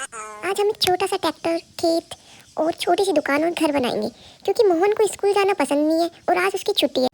आज हम एक छोटा सा ट्रैक्टर, खेत और छोटी सी दुकान और घर बनाएंगे, क्योंकि मोहन को स्कूल जाना पसंद नहीं है और आज उसकी छुट्टी है।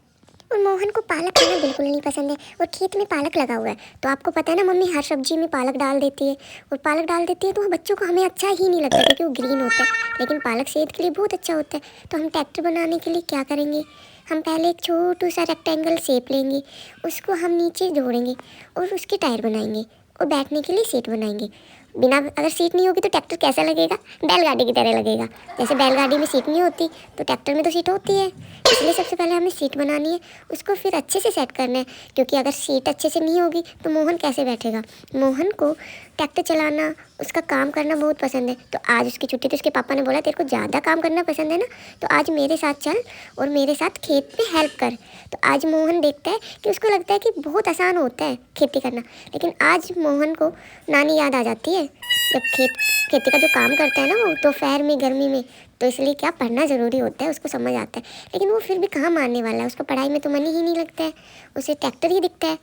और मोहन को पालक खाना बिल्कुल नहीं पसंद है और खेत में पालक लगा हुआ है। तो आपको पता है ना, मम्मी हर सब्जी में पालक डाल देती है और पालक डाल देती है तो बच्चों को हमें अच्छा ही नहीं लगता, क्योंकि वो ग्रीन होता है। लेकिन पालक सेहत के लिए बहुत अच्छा होता है। तो हम ट्रैक्टर बनाने के लिए क्या करेंगे, हम पहले एक छोटू सा रेक्टेंगल शेप लेंगे, उसको हम नीचे जोड़ेंगे और उसके टायर बनाएंगे और बैठने के लिए सीट बनाएंगे। बिना अगर सीट नहीं होगी तो ट्रैक्टर कैसा लगेगा, बैलगाड़ी की तरह लगेगा। जैसे बैलगाड़ी में सीट नहीं होती तो ट्रैक्टर में तो सीट होती है। इसलिए सबसे पहले हमें सीट बनानी है, उसको फिर अच्छे से सेट करना है, क्योंकि अगर सीट अच्छे से नहीं होगी तो मोहन कैसे बैठेगा। मोहन को ट्रैक्टर चलाना, उसका काम करना बहुत पसंद है। तो आज उसकी छुट्टी, तो उसके पापा ने बोला तेरे को ज़्यादा काम करना पसंद है ना, तो आज मेरे साथ चल और मेरे साथ खेत में हेल्प कर। तो आज मोहन देखता है कि उसको लगता है कि बहुत आसान होता है खेती करना, लेकिन आज मोहन को नानी याद आ जाती है जब खेती का जो काम करता है ना वो दोपहर में, गर्मी में। तो इसलिए क्या, पढ़ना ज़रूरी होता है, उसको समझ आता है। लेकिन वो फिर भी कहाँ मानने वाला है, उसको पढ़ाई में तो मन ही नहीं लगता है, उसे ट्रैक्टर ही दिखता है।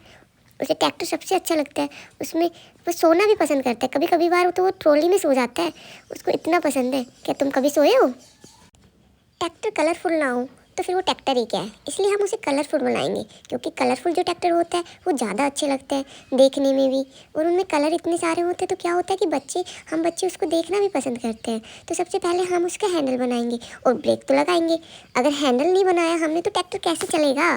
उसे ट्रैक्टर सबसे अच्छा लगता है, उसमें वो सोना भी पसंद करता है। कभी कभी बार तो वो ट्रॉली में सो जाता है, उसको इतना पसंद है। क्या तुम कभी सोए हो? ट्रैक्टर कलरफुल ना हो तो फिर वो ट्रैक्टर ही क्या है। इसलिए हम उसे कलरफुल बनाएंगे, क्योंकि कलरफुल जो ट्रैक्टर होता है वो ज़्यादा अच्छे लगते हैं देखने में भी, और उनमें कलर इतने सारे होते हैं। तो क्या होता है कि हम बच्चे उसको देखना भी पसंद करते हैं। तो सबसे पहले हम उसका हैंडल बनाएंगे और ब्रेक तो लगाएंगे। अगर हैंडल नहीं बनाया हमने तो ट्रैक्टर कैसे चलेगा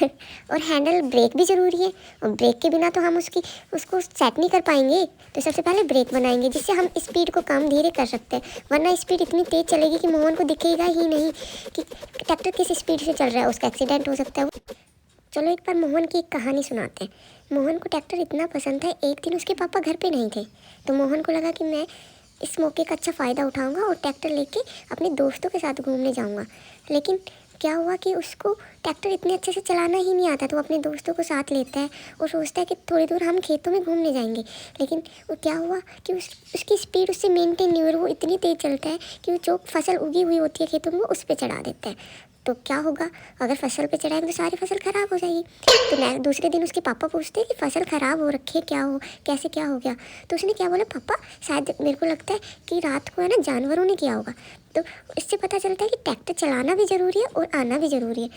और हैंडल, ब्रेक भी ज़रूरी है, और ब्रेक के बिना तो हम उसको सेट नहीं कर पाएंगे। तो सबसे पहले ब्रेक बनाएंगे, जिससे हम स्पीड को कम धीरे कर सकते हैं, वरना स्पीड इतनी तेज़ चलेगी कि मोहन को दिखेगा ही नहीं कि ट्रैक्टर किस स्पीड से चल रहा है, उसका एक्सीडेंट हो सकता है। चलो एक बार मोहन की एक कहानी सुनाते हैं। मोहन को ट्रैक्टर इतना पसंद था, एक दिन उसके पापा घर पे नहीं थे, तो मोहन को लगा कि मैं इस मौके का अच्छा फ़ायदा उठाऊंगा और ट्रैक्टर लेके अपने दोस्तों के साथ घूमने जाऊंगा। लेकिन क्या हुआ कि उसको ट्रैक्टर इतने अच्छे से चलाना ही नहीं आता, तो वो अपने दोस्तों को साथ लेता है और सोचता है कि थोड़ी दूर हम खेतों में घूमने जाएंगे। लेकिन वो क्या हुआ कि उसकी स्पीड उससे मेंटेन नहीं हो रही, वो इतनी तेज़ चलता है कि वो जो फसल उगी हुई होती है खेतों में वो उस पर चढ़ा देता है। तो क्या होगा, अगर फसल पे चढ़ाएंगे तो सारी फसल ख़राब हो जाएगी। तो दूसरे दिन उसके पापा पूछते हैं कि फसल ख़राब हो रखी है, क्या हो, कैसे क्या हो गया। तो उसने क्या बोला, पापा शायद मेरे को लगता है कि रात को है ना जानवरों ने किया होगा। तो इससे पता चलता है कि ट्रैक्टर चलाना भी ज़रूरी है और आना भी ज़रूरी है।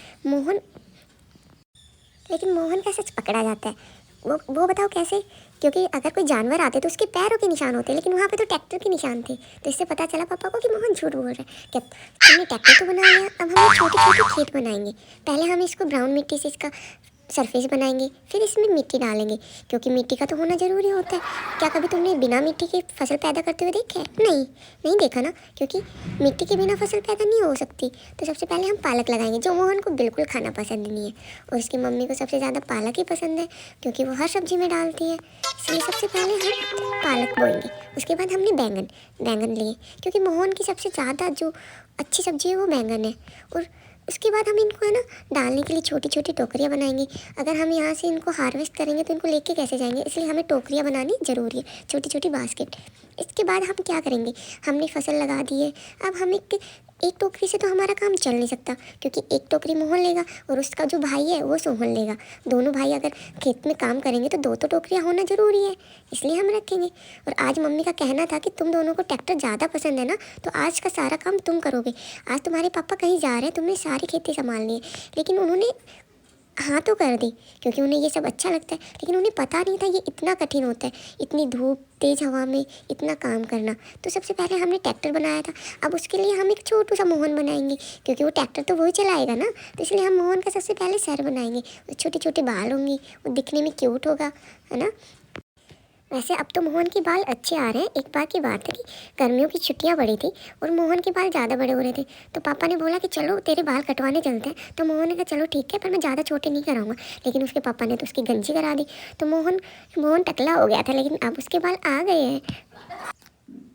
लेकिन मोहन का सच पकड़ा जाता है। वो बताओ कैसे? क्योंकि अगर कोई जानवर आते तो उसके पैरों के निशान होते, लेकिन वहाँ पे तो ट्रैक्टर के निशान थे। तो इससे पता चला पापा को कि मोहन झूठ बोल रहा है। क्या हमने ट्रैक्टर तो बना लिया, अब हम छोटे छोटे खेत बनाएंगे। पहले हम इसको ब्राउन मिट्टी से इसका सरफेस बनाएंगे, फिर इसमें मिट्टी डालेंगे, क्योंकि मिट्टी का तो होना ज़रूरी होता है। क्या कभी तुमने बिना मिट्टी के फसल पैदा करते हुए देखा है? नहीं देखा ना, क्योंकि मिट्टी के बिना फसल पैदा नहीं हो सकती। तो सबसे पहले हम पालक लगाएंगे, जो मोहन को बिल्कुल खाना पसंद नहीं है, और उसकी मम्मी को सबसे ज़्यादा पालक ही पसंद है, क्योंकि वो हर सब्जी में डालती है। इसलिए सबसे पहले हम पालक बोएंगे। उसके बाद हमने बैंगन लिए, क्योंकि मोहन की सबसे ज़्यादा जो अच्छी सब्जी है वो बैंगन है। और उसके बाद हम इनको है ना डालने के लिए छोटी छोटी टोकरियाँ बनाएंगे। अगर हम यहाँ से इनको हार्वेस्ट करेंगे तो इनको लेके कैसे जाएंगे, इसलिए हमें टोकरियाँ बनानी ज़रूरी है, छोटी छोटी बास्केट। इसके बाद हम क्या करेंगे, हमने फसल लगा दी है, अब हम एक टोकरी से तो हमारा काम चल नहीं सकता, क्योंकि एक टोकरी मोहन लेगा और उसका जो भाई है वो सोहन लेगा। दोनों भाई अगर खेत में काम करेंगे तो दो तो टोकरियाँ होना ज़रूरी है, इसलिए हम रखेंगे। और आज मम्मी का कहना था कि तुम दोनों को ट्रैक्टर ज़्यादा पसंद है ना, तो आज का सारा काम तुम करोगे। आज तुम्हारे पापा कहीं जा रहे हैं, तुमने सारी खेती संभालनी है। लेकिन उन्होंने हाँ तो कर दी, क्योंकि उन्हें ये सब अच्छा लगता है, लेकिन उन्हें पता नहीं था ये इतना कठिन होता है, इतनी धूप, तेज़ हवा में इतना काम करना। तो सबसे पहले हमने ट्रैक्टर बनाया था, अब उसके लिए हम एक छोटू सा मोहन बनाएंगे, क्योंकि वो ट्रैक्टर तो वही चलाएगा ना। तो इसलिए हम मोहन का सबसे पहले सर बनाएंगे, छोटे छोटे बाल होंगे, वो दिखने में क्यूट होगा, है ना। वैसे अब तो मोहन के बाल अच्छे आ रहे हैं। एक बार की बात है कि गर्मियों की छुट्टियां पड़ी थी और मोहन के बाल ज़्यादा बड़े हो रहे थे, तो पापा ने बोला कि चलो तेरे बाल कटवाने चलते हैं। तो मोहन ने कहा चलो ठीक है, पर मैं ज़्यादा छोटे नहीं कराऊंगा। लेकिन उसके पापा ने तो उसकी गंजी करा दी, तो मोहन टकला हो गया था, लेकिन अब उसके बाल आ गए हैं।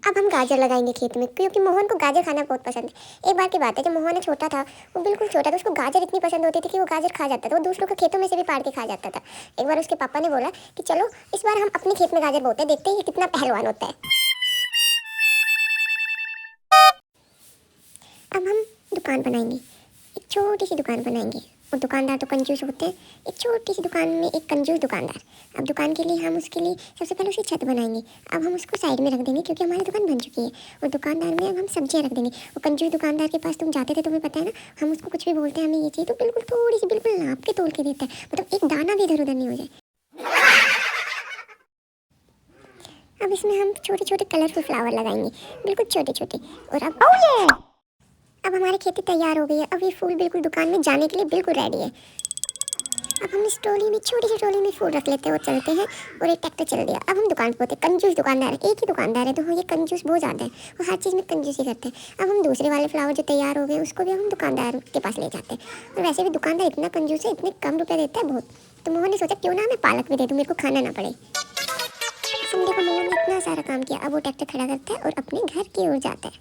अब हम गाजर लगाएंगे खेत में, क्योंकि मोहन को गाजर खाना बहुत पसंद है। एक बार की बात है, जब मोहन छोटा था, वो बिल्कुल छोटा था, उसको गाजर इतनी पसंद होती थी कि वो गाजर खा जाता था, वो दूसरों के खेतों में से भी पाड़ के खा जाता था। एक बार उसके पापा ने बोला कि चलो इस बार हम अपने खेत में गाजर बोते हैं, देखते हैं ये कितना पहलवान होता है। अब हम दुकान बनाएंगे, एक छोटी सी दुकान बनाएंगे, और दुकानदार तो कंजूस होते हैं। एक छोटी सी दुकान में एक कंजूस दुकानदार। अब दुकान के लिए हम उसके लिए सबसे पहले उसकी छत बनाएंगे। अब हम उसको साइड में रख देंगे क्योंकि हमारी दुकान बन चुकी है। और दुकानदार में अब हम सब्जियाँ रख देंगे। और कंजूस दुकानदार के पास तुम जाते थे, तुम्हें पता है ना, हम उसको कुछ भी बोलते हैं हमें ये चाहिए तो बिल्कुल थोड़ी सी बिल्कुल नाप के तोल के देता है, मतलब एक दाना भी इधर उधर नहीं हो जाए। अब इसमें हम छोटे छोटे कलरफुल फ्लावर लगाएंगे, बिल्कुल छोटे छोटे। और अब हमारी खेती तैयार हो गई है। अब ये फूल बिल्कुल दुकान में जाने के लिए बिल्कुल रेडी है। अब हम इस ट्रॉली में, छोटी सी ट्रॉली में फूल रख लेते हैं और चलते हैं। और एक ट्रैक्टर चल दिया। अब हम दुकान पे होते हैं। कंजूस दुकानदार है, एक ही दुकानदार है तो हाँ, ये कंजूस बहुत ज़्यादा है और हर चीज़ में कंजूसी करते हैं। अब हम दूसरे वाले फ्लावर जो तैयार हो गए उसको भी हम दुकानदार के पास ले जाते हैं। और वैसे भी दुकानदार इतना कंजूस है, इतने कम रुपये देता है बहुत। तो मोहन ने सोचा क्यों ना मैं पालक भी दे दूँ, मेरे को खाना ना पड़े। संडे को मोहन ने इतना सारा काम किया। अब वो ट्रैक्टर खड़ा करता है और अपने घर की ओर जाता है।